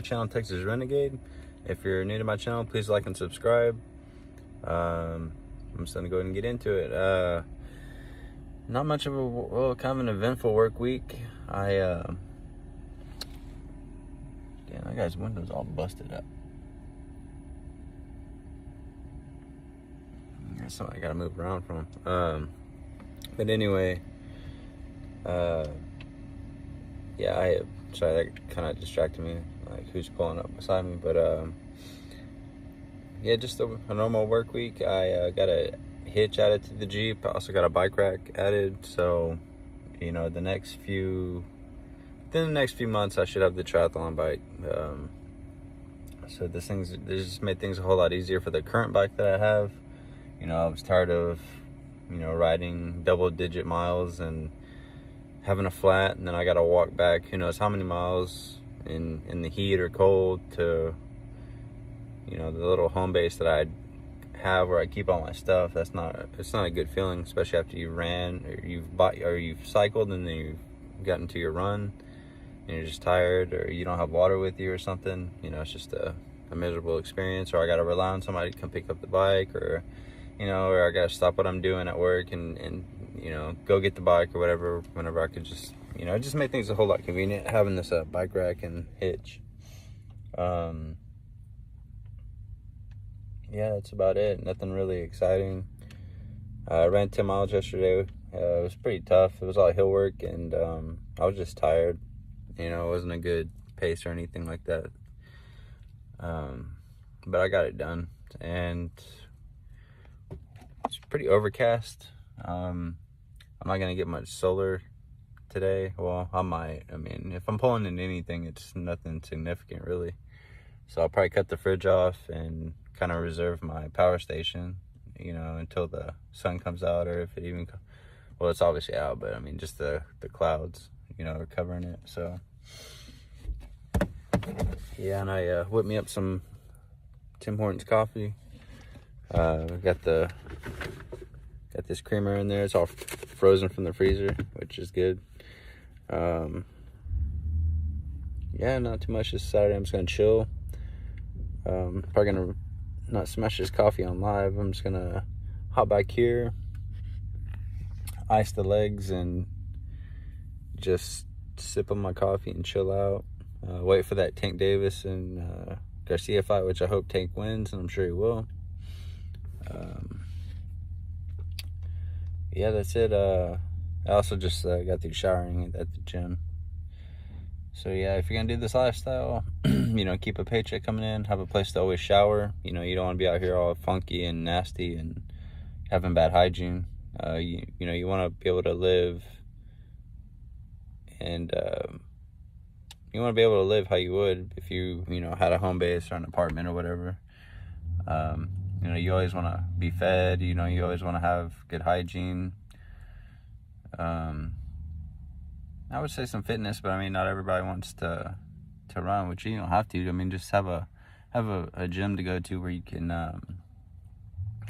Channel Texas Renegade. If you're new to my channel, please like and subscribe. I'm just gonna go ahead and get into it. Not much of a kind of an eventful work week. Damn, that guy's windows all busted up. That's something I gotta move around from. But anyway, yeah, sorry, that kind of distracted me, like who's pulling up beside me. But yeah, just a normal work week. I got a hitch added to the Jeep. I also got a bike rack added. So, you know, within the next few months, I should have the triathlon bike. So this just made things a whole lot easier for the current bike that I have. You know, I was tired of, you know, riding double-digit miles and having a flat, and then I got to walk back who knows how many miles in the heat or cold to, you know, the little home base that I have where I keep all my stuff. It's not a good feeling, especially after you ran or you've cycled and then you've gotten to your run and you're just tired, or you don't have water with you or something. You know, it's just a miserable experience. Or I got to rely on somebody to come pick up the bike, or you know, or I got to stop what I'm doing at work and you know, go get the bike or whatever, whenever I could just, you know, it just made things a whole lot convenient having this bike rack and hitch. Yeah, that's about it. Nothing really exciting. I ran 10 miles yesterday. It was pretty tough. It was all hill work, and I was just tired. You know, it wasn't a good pace or anything like that. But I got it done, and it's pretty overcast. I'm not gonna get much solar today. Well, I might. I mean, if I'm pulling in anything, it's nothing significant really. So I'll probably cut the fridge off and kind of reserve my power station, you know, until the sun comes out, or if it even, well, it's obviously out, but I mean, just the clouds, you know, are covering it. So yeah, and I whipped me up some Tim Hortons coffee. Got this creamer in there. It's all frozen from the freezer, which is good. Yeah, not too much this Saturday. I'm just gonna chill. Probably gonna not smash this coffee on live. I'm just gonna hop back here, ice the legs, and just sip on my coffee and chill out. Wait for that Tank Davis and Garcia fight, which I hope Tank wins, and I'm sure he will. Yeah, that's it. I also just got through showering at the gym. So yeah, if you're gonna do this lifestyle, you know, keep a paycheck coming in, have a place to always shower. You know, you don't want to be out here all funky and nasty and having bad hygiene. You know, you want to be able to live, and you want to be able to live how you would if you know, had a home base or an apartment or whatever. You know, you always want to be fed. You know, you always want to have good hygiene. I would say some fitness, but I mean, not everybody wants to run, which you don't have to. I mean, just have a gym to go to where you can kind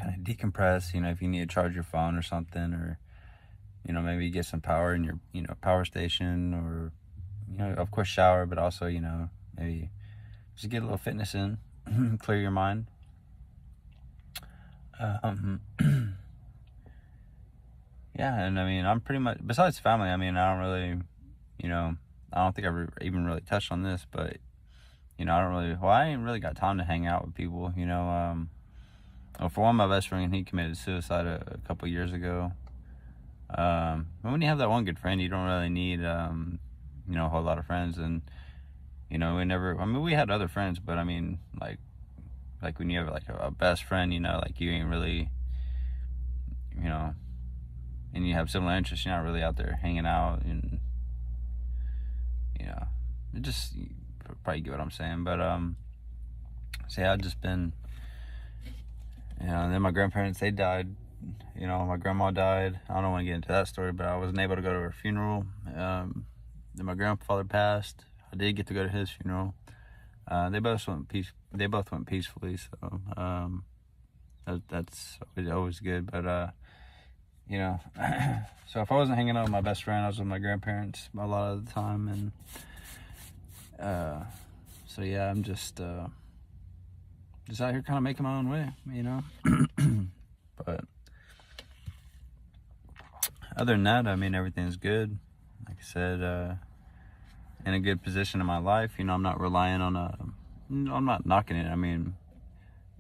of decompress. You know, if you need to charge your phone or something, or you know, maybe get some power in your, you know, power station, or you know, of course shower, but also, you know, maybe just get a little fitness in, clear your mind. Yeah, and I mean, I'm pretty much, besides family, I mean, I don't really, you know, I don't think I've even really touched on this, but, you know, I ain't really got time to hang out with people, you know. Well, for one, my best friend, he committed suicide a couple years ago. But when you have that one good friend, you don't really need, you know, a whole lot of friends. And, you know, we had other friends, but I mean, like when you have like a best friend, you know, like you ain't really, you know, and you have similar interests, you're not really out there hanging out, and you know, it just, you probably get what I'm saying. But so yeah, I've just been, you know, and then my grandparents, they died. You know, my grandma died. I don't want to get into that story, but I wasn't able to go to her funeral. Then my grandfather passed. I did get to go to his funeral. They both went peacefully, so that's always good. But you know, so if I wasn't hanging out with my best friend, I was with my grandparents a lot of the time. And So yeah, I'm just out here kind of making my own way, you know. But other than that, I mean, everything's good. Like I said, in a good position in my life. You know, I'm not relying on I'm not knocking it. I mean,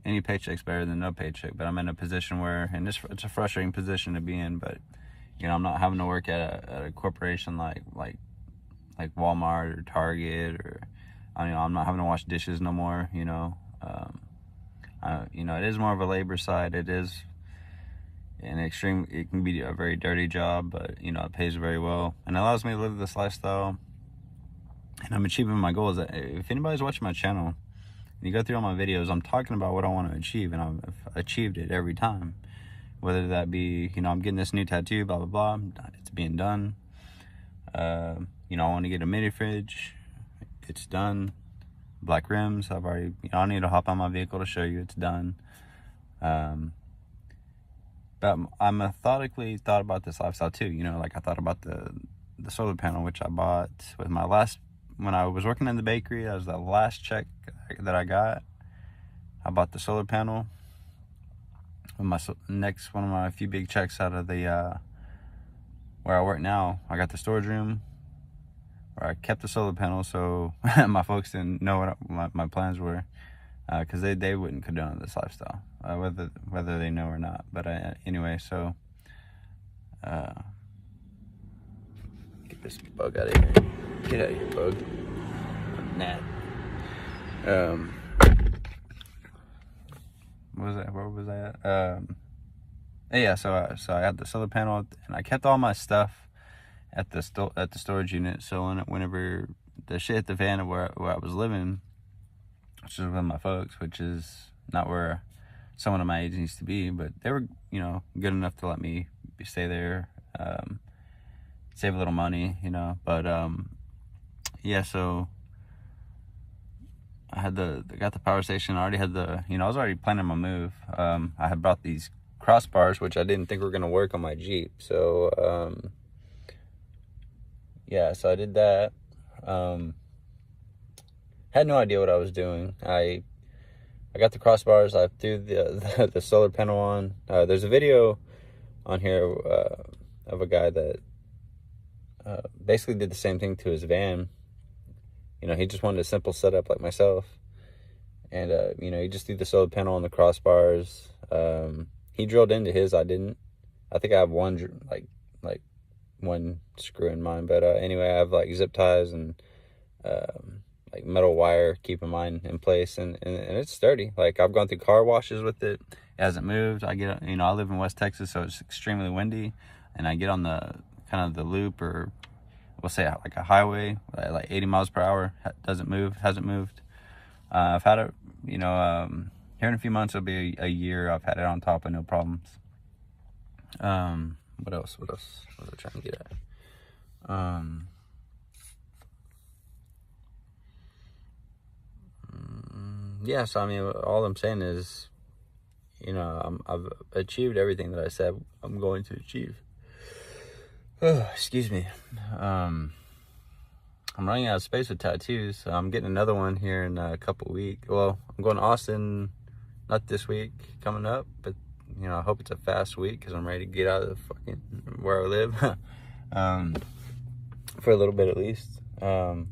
any paycheck's better than no paycheck, but I'm in a position where, and it's a frustrating position to be in, but you know, I'm not having to work at a corporation like Walmart or Target, or you know, I'm not having to wash dishes no more. You know, you know, it is more of a labor side. It is an extreme. It can be a very dirty job, but you know, it pays very well and allows me to live this lifestyle. And I'm achieving my goals. If anybody's watching my channel, and you go through all my videos, I'm talking about what I want to achieve, and I've achieved it every time. Whether that be, you know, I'm getting this new tattoo, blah, blah, blah, it's being done. You know, I want to get a mini fridge, it's done. Black rims, I've already, you know, I need to hop on my vehicle to show you it's done. But I methodically thought about this lifestyle too, you know, like I thought about the solar panel, which I bought with my last, when I was working in the bakery. That was the last check that I got. I bought the solar panel. With my next, one of my few big checks out of the where I work now, I got the storage room where I kept the solar panel, so my folks didn't know what my plans were, because they wouldn't condone this lifestyle, whether they know or not. But anyway, so get this bug out of here. Get out of here, bug. Gnat. What was that? Where was I at? Yeah, so I had the solar panel, and I kept all my stuff at the storage unit. So whenever the shit hit the fan of where I was living, which is with my folks, which is not where someone of my age needs to be, but they were, you know, good enough to let me stay there, save a little money, you know. But yeah, so I got the power station. I already had you know, I was already planning my move. I had brought these crossbars, which I didn't think were gonna work on my Jeep. So yeah, so I did that. Had no idea what I was doing. I got the crossbars. I threw the solar panel on. There's a video on here of a guy that basically did the same thing to his van. You know, he just wanted a simple setup like myself. And, you know, he just threw the solar panel on the crossbars. He drilled into his, I didn't. I think I have one, like one screw in mine. But anyway, I have like zip ties and like metal wire keeping mine in place. And it's sturdy. Like, I've gone through car washes with it. It hasn't moved. You know, I live in West Texas, so it's extremely windy. And I get on the kind of the loop, or we'll say like a highway, like 80 miles per hour, hasn't moved. I've had it, you know, here in a few months, it'll be a year. I've had it on top of no problems. What else was I trying to get at? Yeah, so I mean, all I'm saying is, you know, I've achieved everything that I said I'm going to achieve. Oh, excuse me. I'm running out of space with tattoos, so I'm getting another one here in a couple weeks. Well, I'm going to Austin, not this week coming up, but you know, I hope it's a fast week because I'm ready to get out of the fucking where I live for a little bit at least. So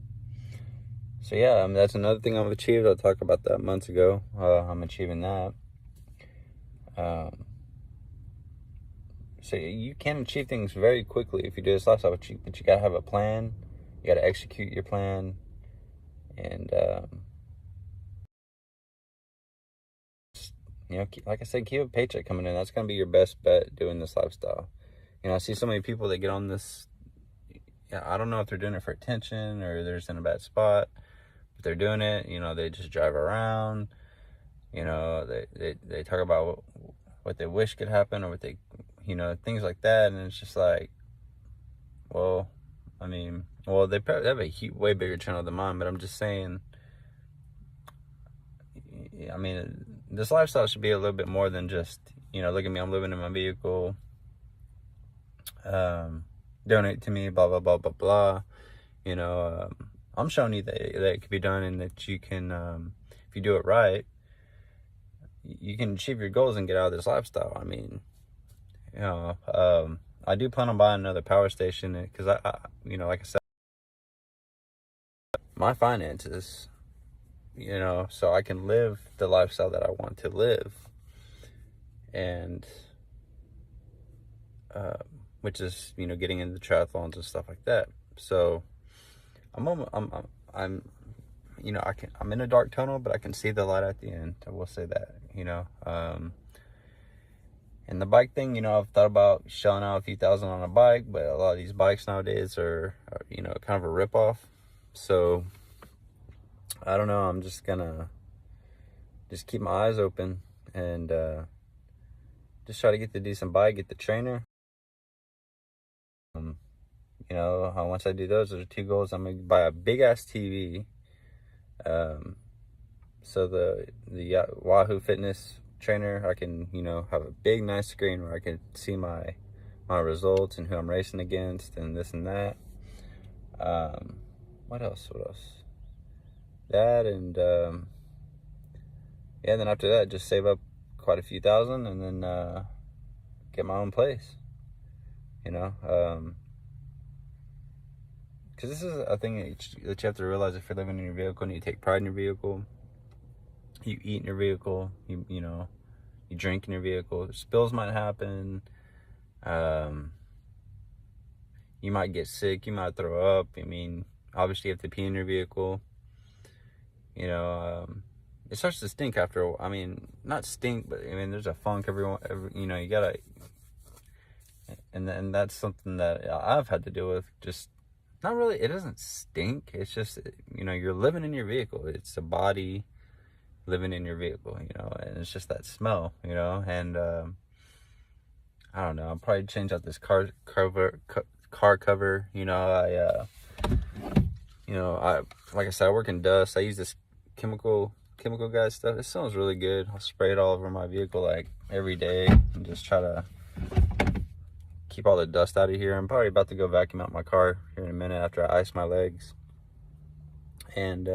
yeah, I mean, that's another thing I've achieved. I'll talk about that months ago. I'm achieving that. So you can achieve things very quickly if you do this lifestyle, but you gotta have a plan. You gotta execute your plan, and you know, like I said, keep a paycheck coming in. That's gonna be your best bet doing this lifestyle. You know, I see so many people that get on this. Yeah, I don't know if they're doing it for attention or they're just in a bad spot, but they're doing it. You know, they just drive around. You know, they talk about what they wish could happen, or what they, you know, things like that. And it's just like, well, I mean, well, they probably have a way bigger channel than mine, but I'm just saying, I mean, this lifestyle should be a little bit more than just, you know, look at me, I'm living in my vehicle, donate to me, blah, blah, blah, blah, blah. You know, I'm showing you that it can be done, and that you can, if you do it right, you can achieve your goals and get out of this lifestyle. I mean, you know, I do plan on buying another power station, because you know, like I said, my finances, you know, so I can live the lifestyle that I want to live, and which is, you know, getting into triathlons and stuff like that. So I'm you know, I'm in a dark tunnel, but I can see the light at the end. I will say that, you know. And the bike thing, you know, I've thought about shelling out a few thousand on a bike, but a lot of these bikes nowadays are you know, kind of a ripoff. So I don't know. I'm just gonna keep my eyes open, and just try to get the decent bike, get the trainer. You know, once I do those are 2 goals. I'm gonna buy a big ass TV. So the Wahoo Fitness trainer, I can, you know, have a big nice screen where I can see my results and who I'm racing against and this and that. What else? That, and yeah, and then after that, just save up quite a few thousand, and then get my own place, you know. Because this is a thing that you have to realize if you're living in your vehicle and you take pride in your vehicle. You eat in your vehicle, you know, you drink in your vehicle. Spills might happen. You might get sick. You might throw up. I mean, obviously you have to pee in your vehicle. You know, it starts to stink after. I mean, not stink, but I mean, there's a funk. You know, you gotta. And that's something that I've had to deal with. Just not really. It doesn't stink. It's just, you know, you're living in your vehicle. It's a body living in your vehicle, you know, and it's just that smell, you know. And I don't know, I'll probably change out this car cover, you know. I like I said, I work in dust. I use this chemical guy stuff. It smells really good. I'll spray it all over my vehicle like every day and just try to keep all the dust out of here. I'm probably about to go vacuum out my car here in a minute after I ice my legs. And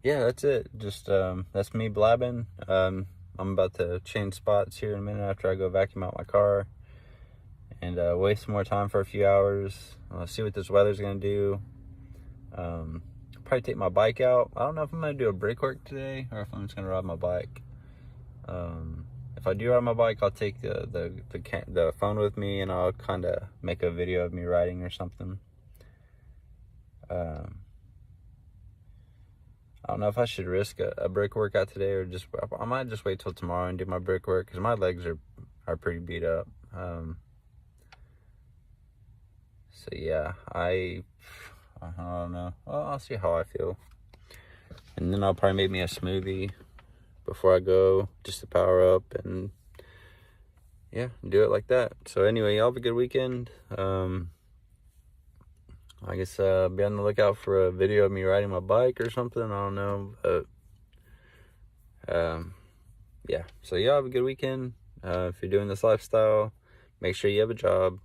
yeah, that's it. Just that's me blabbing. I'm about to change spots here in a minute after I go vacuum out my car, and waste some more time for a few hours. See what this weather's gonna do. Probably take my bike out. I don't know if I'm gonna do a brake work today or if I'm just gonna ride my bike. If I do ride my bike, I'll take the phone with me, and I'll kind of make a video of me riding or something. I don't know if I should risk a brick workout today, or I might just wait till tomorrow and do my brick work, because my legs are pretty beat up. So yeah, I don't know. Well, I'll see how I feel, and then I'll probably make me a smoothie before I go, just to power up, and yeah, do it like that. So anyway, y'all have a good weekend. I guess be on the lookout for a video of me riding my bike or something. I don't know. But yeah, so y'all have a good weekend. If you're doing this lifestyle, make sure you have a job.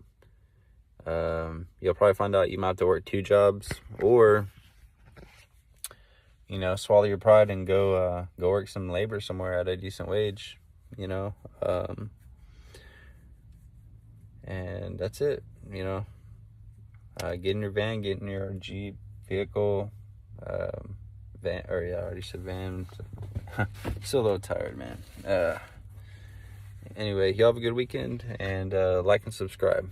You'll probably find out you might have to work 2 jobs, or, you know, swallow your pride and go work some labor somewhere at a decent wage, you know. And that's it, you know. Get in your van, get in your Jeep vehicle, van, or yeah, I already said van. Still a little tired, man. Anyway, y'all have a good weekend, and like and subscribe.